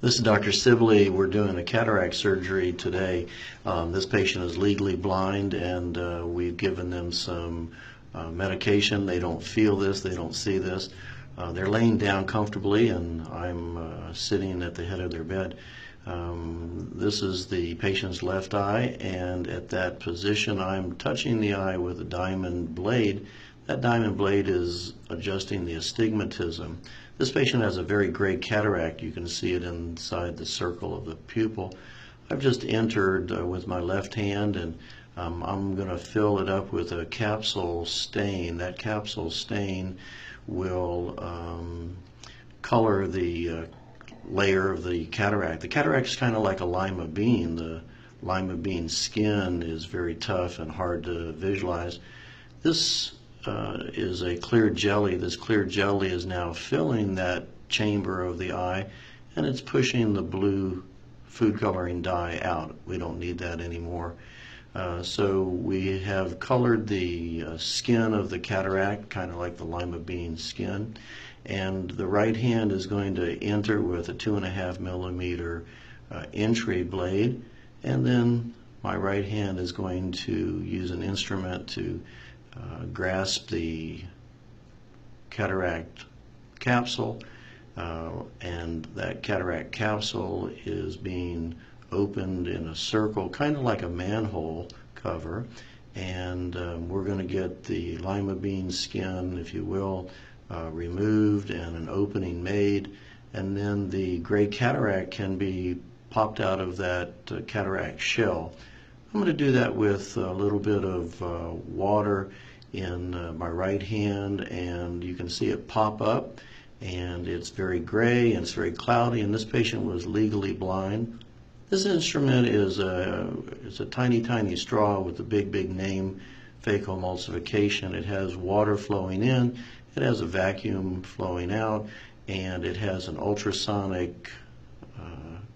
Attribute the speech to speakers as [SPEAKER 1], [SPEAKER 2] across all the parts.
[SPEAKER 1] This is Dr. Sibley. We're doing a cataract surgery today. This patient is legally blind, and we've given them some medication. They don't feel this, they don't see this. They're laying down comfortably, and I'm sitting at the head of their bed. This is the patient's left eye, and at that position I'm touching the eye with a diamond blade. That diamond blade is adjusting the astigmatism. This patient has a very gray cataract. You can see it inside the circle of the pupil. I've just entered with my left hand, and I'm going to fill it up with a capsule stain. That capsule stain will color the layer of the cataract. The cataract is kind of like a lima bean. The lima bean skin is very tough and hard to visualize. This is a clear jelly. This clear jelly is now filling that chamber of the eye, and it's pushing the blue food coloring dye out. We don't need that anymore. So we have colored the skin of the cataract, kind of like the lima bean skin, and the right hand is going to enter with a 2.5 millimeter entry blade, and then my right hand is going to use an instrument to grasp the cataract capsule, and that cataract capsule is being opened in a circle, kind of like a manhole cover, and we're going to get the lima bean skin, if you will, removed and an opening made, and then the gray cataract can be popped out of that cataract shell. I'm going to do that with a little bit of water in my right hand, and you can see it pop up, and it's very gray and it's very cloudy, and this patient was legally blind. This instrument is a tiny straw with a big name, phacoemulsification. It has water flowing in, it has a vacuum flowing out, and it has an ultrasonic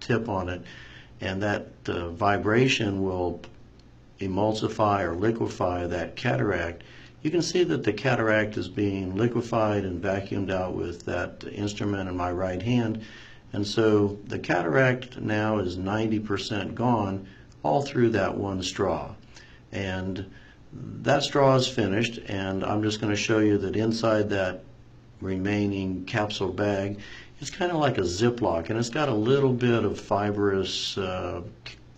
[SPEAKER 1] tip on it, and that vibration will emulsify or liquefy that cataract. You can see that the cataract is being liquefied and vacuumed out with that instrument in my right hand, and so the cataract now is 90% gone all through that one straw. And that straw is finished, and I'm just going to show you that inside that remaining capsule bag, it's kind of like a Ziploc, and it's got a little bit of fibrous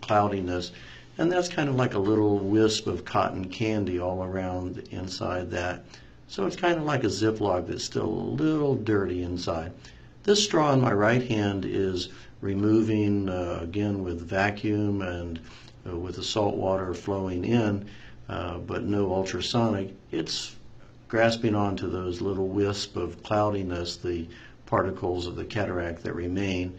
[SPEAKER 1] cloudiness, and that's kind of like a little wisp of cotton candy all around inside that. So it's kind of like a Ziploc that's still a little dirty inside. This straw in my right hand is removing, again with vacuum and with the salt water flowing in, but no ultrasonic. It's grasping onto those little wisps of cloudiness, the particles of the cataract that remain.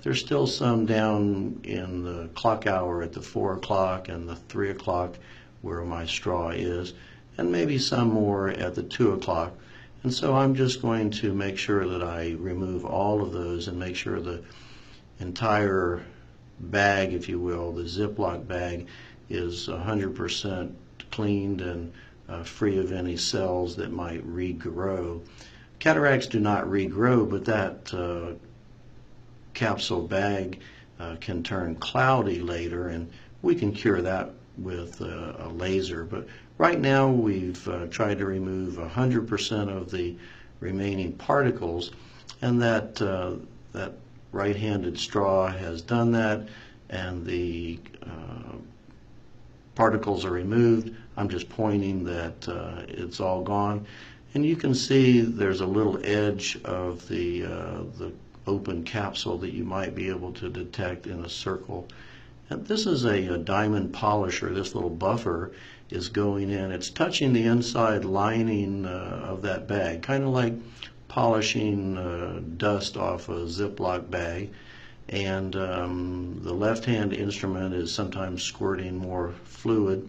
[SPEAKER 1] There's still some down in the clock hour at the 4 o'clock and the 3 o'clock where my straw is, and maybe some more at the 2 o'clock. And so I'm just going to make sure that I remove all of those and make sure the entire bag, if you will, the Ziploc bag, is 100% cleaned and free of any cells that might regrow. Cataracts do not regrow, but that capsule bag can turn cloudy later, and we can cure that with a laser. But right now we've tried to remove 100% of the remaining particles, and that right-handed straw has done that, and the particles are removed. I'm just pointing that it's all gone, and you can see there's a little edge of the open capsule that you might be able to detect in a circle. And this is a diamond polisher. This little buffer is going in. It's touching the inside lining of that bag, kind of like polishing dust off a Ziploc bag. And the left-hand instrument is sometimes squirting more fluid.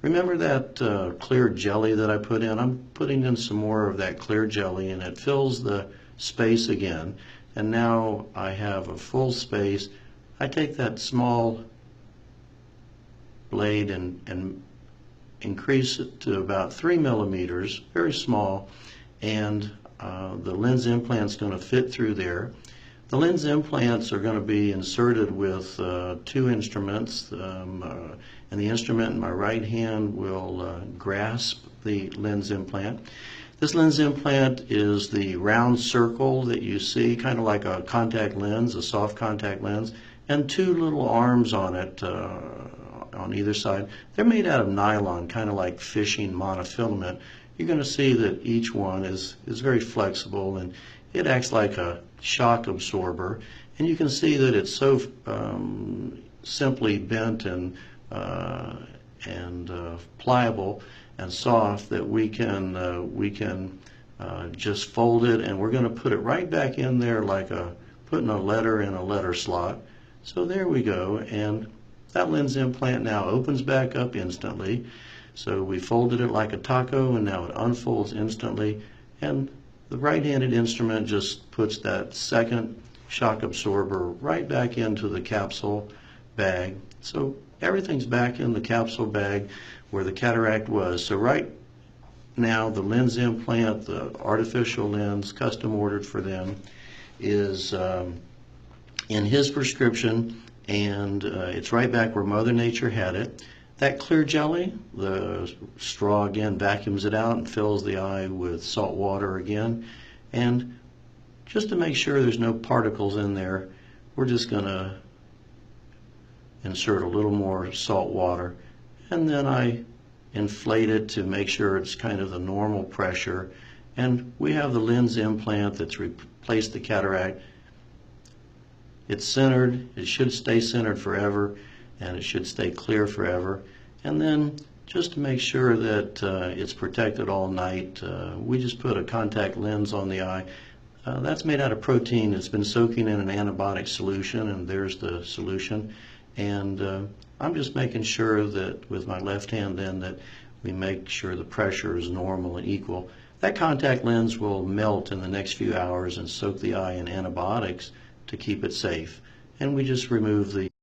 [SPEAKER 1] Remember that clear jelly that I put in? I'm putting in some more of that clear jelly, and it fills the space again. And now I have a full space. I take that small blade and increase it to about 3 millimeters, very small, and the lens implant is going to fit through there. The lens implants are going to be inserted with two instruments, and the instrument in my right hand will grasp the lens implant. This lens implant is the round circle that you see, kind of like a contact lens, a soft contact lens, and two little arms on it on either side. They're made out of nylon, kind of like fishing monofilament. You're going to see that each one is very flexible, and it acts like a shock absorber. And you can see that it's so simply bent and pliable and soft that we can just fold it, and we're going to put it right back in there like putting a letter in a letter slot. So there we go, and that lens implant now opens back up instantly. So we folded it like a taco, and now it unfolds instantly, and the right-handed instrument just puts that second shock absorber right back into the capsule bag. So everything's back in the capsule bag where the cataract was. So right now the lens implant, the artificial lens, custom ordered for them, is in his prescription, and it's right back where Mother Nature had it. That clear jelly, the straw again vacuums it out and fills the eye with salt water again. And just to make sure there's no particles in there, we're just going to insert a little more salt water, and then I inflate it to make sure it's kind of the normal pressure. And we have the lens implant that's replaced the cataract. It's centered, it should stay centered forever, and it should stay clear forever. And then just to make sure that it's protected all night, we just put a contact lens on the eye. That's made out of protein. It's been soaking in an antibiotic solution, and there's the solution. And I'm just making sure that with my left hand then that we make sure the pressure is normal and equal. That contact lens will melt in the next few hours and soak the eye in antibiotics to keep it safe. And we just remove the